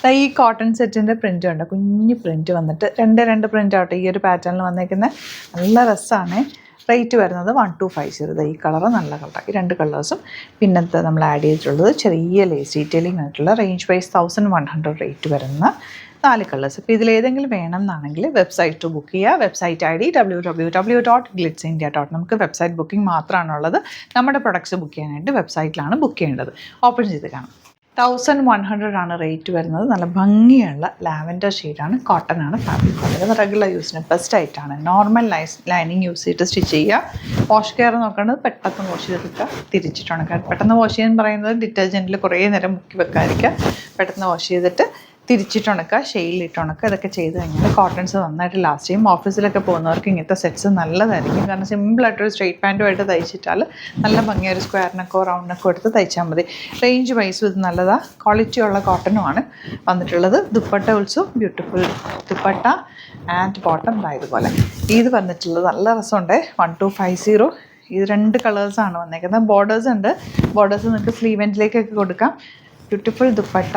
ഈ കോട്ടൺ സെറ്റിൻ്റെ പ്രിൻ്റ് ഉണ്ട്, കുഞ്ഞ് പ്രിൻ്റ് വന്നിട്ട് രണ്ട് പ്രിൻ്റ് ആവട്ടെ ഈ ഒരു പാറ്റേണിൽ വന്നേക്കുന്നത്. നല്ല രസമാണ്. റേറ്റ് വരുന്നത് 1250. ഈ കളറ് നല്ല കളർ, ഈ 2 കളേഴ്സും. പിന്നത്തെ നമ്മൾ ആഡ് ചെയ്തിട്ടുള്ളത് ചെറിയ ലേസ് ഡീറ്റെയിലിംഗ് ആയിട്ടുള്ള റേഞ്ച് വൈസ് 1100 റേറ്റ് വരുന്ന 4 കളേഴ്സ്. ഇപ്പോൾ ഇതിലേതെങ്കിലും വേണം എന്നാണെങ്കിൽ വെബ്സൈറ്റ് ബുക്ക് ചെയ്യുക. Website ID www.glitzindia.com. നമുക്ക് വെബ്സൈറ്റ് ബുക്കിംഗ് മാത്രമാണുള്ളത്. നമ്മുടെ പ്രൊഡക്ട്സ് ബുക്ക് ചെയ്യാനായിട്ട് വെബ്സൈറ്റിലാണ് ബുക്ക് ചെയ്യേണ്ടത്. ഓപ്പൺ ചെയ്ത് കാണാം. 1100 ആണ് റേറ്റ് വരുന്നത്. നല്ല ഭംഗിയുള്ള ലാവൻഡർ ഷെയ്ഡാണ്, കോട്ടൺ ആണ് ഫാബ്രിക്. വളരെ റെഗുലർ യൂസിന് ബെസ്റ്റ് ആയിട്ടാണ്. നോർമൽ ലൈനിങ് യൂസ് ചെയ്തിട്ട് സ്റ്റിച്ച് ചെയ്യുക. വാഷ് കെയർ നോക്കേണ്ടത് പെട്ടെന്ന് വാഷ് ചെയ്തിട്ട് തിരിച്ചിട്ടുണക്കുക. പെട്ടെന്ന് വാഷ് ചെയ്യാൻ പറയുന്നത് ഡിറ്റർജൻറ്റിൽ കുറേ നേരം മുക്കി വെക്കാതിരിക്കുക. പെട്ടെന്ന് വാഷ് ചെയ്തിട്ട് തിരിച്ചിട്ടുണക്കുക, ഷെയ്ഡിലിട്ടുണക്കുക. ഇതൊക്കെ ചെയ്ത് കഴിഞ്ഞാൽ കോട്ടൺസ് നന്നായിട്ട് ലാസ്റ്റ് ചെയ്യും. ഓഫീസിലൊക്കെ പോകുന്നവർക്ക് ഇങ്ങനത്തെ സെറ്റ്സ് നല്ലതായിരിക്കും. കാരണം സിമ്പിളായിട്ടൊരു സ്ട്രെയിറ്റ് പാൻറ്റുമായിട്ട് തയ്ച്ചിട്ടാൽ നല്ല ഭംഗിയ ഒരു സ്ക്വയർ നെക്കോ റൗണ്ട് നെക്കോ എടുത്ത് തയ്ച്ചാൽ മതി. റേഞ്ച് വൈസും ഇത് നല്ലതാണ്. ക്വാളിറ്റിയുള്ള കോട്ടനുമാണ് വന്നിട്ടുള്ളത്. Dupatta also beautiful dupatta and bottom ഇതുപോലെ. ഇത് വന്നിട്ടുള്ളത് നല്ല രസമുണ്ട്. 1250. ഇത് 2 കളേഴ്സാണ് വന്നേക്കുന്നത്. ബോർഡേഴ്സ് ഉണ്ട്. ബോർഡേഴ്സ് നിങ്ങൾക്ക് സ്ലീവ് എൻഡിലേക്കൊക്കെ കൊടുക്കാം. Beautiful dupatta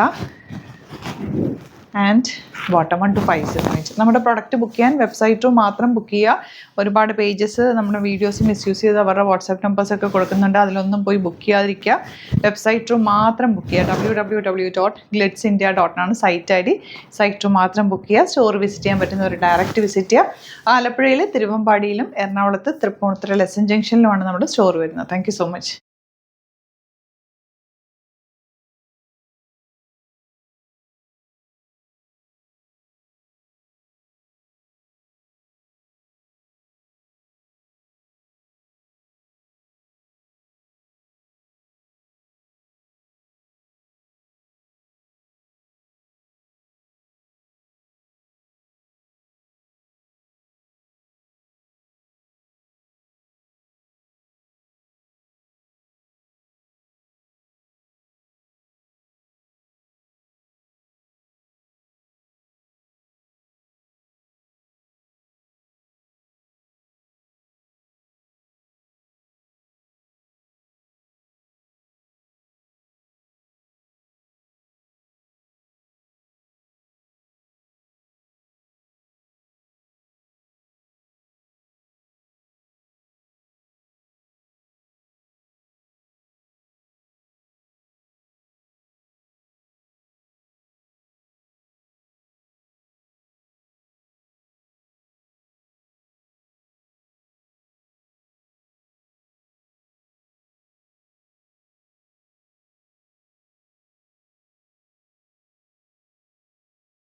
and bottom 1250. നമ്മുടെ പ്രൊഡക്റ്റ് ബുക്ക് ചെയ്യാൻ വെബ്സൈറ്റ് മാത്രം ബുക്ക് ചെയ്യുക. ഒരുപാട് പേജസ് നമ്മുടെ വീഡിയോസ് മിസ്യൂസ് ചെയ്ത് അവരുടെ വാട്സാപ്പ് നമ്പേഴ്സൊക്കെ കൊടുക്കുന്നുണ്ട്. അതിലൊന്നും പോയി ബുക്ക് ചെയ്യാതിരിക്കുക. വെബ്സൈറ്റ് മാത്രം ബുക്ക് ചെയ്യുക. www.glitzindia.com site ID. സൈറ്റ് മാത്രം ബുക്ക് ചെയ്യുക. സ്റ്റോർ വിസിറ്റ് ചെയ്യാൻ പറ്റുന്നവർ ഡയറക്റ്റ് വിസിറ്റ് ചെയ്യുക. ആലപ്പുഴയിൽ തിരുവമ്പാടിയിലും എറണാകുളത്ത് തൃപ്പൂണിത്തുറ ലെസൺ ജംഗ്ഷനിലുമാണ് നമ്മുടെ സ്റ്റോർ വരുന്നത്. Thank you so much.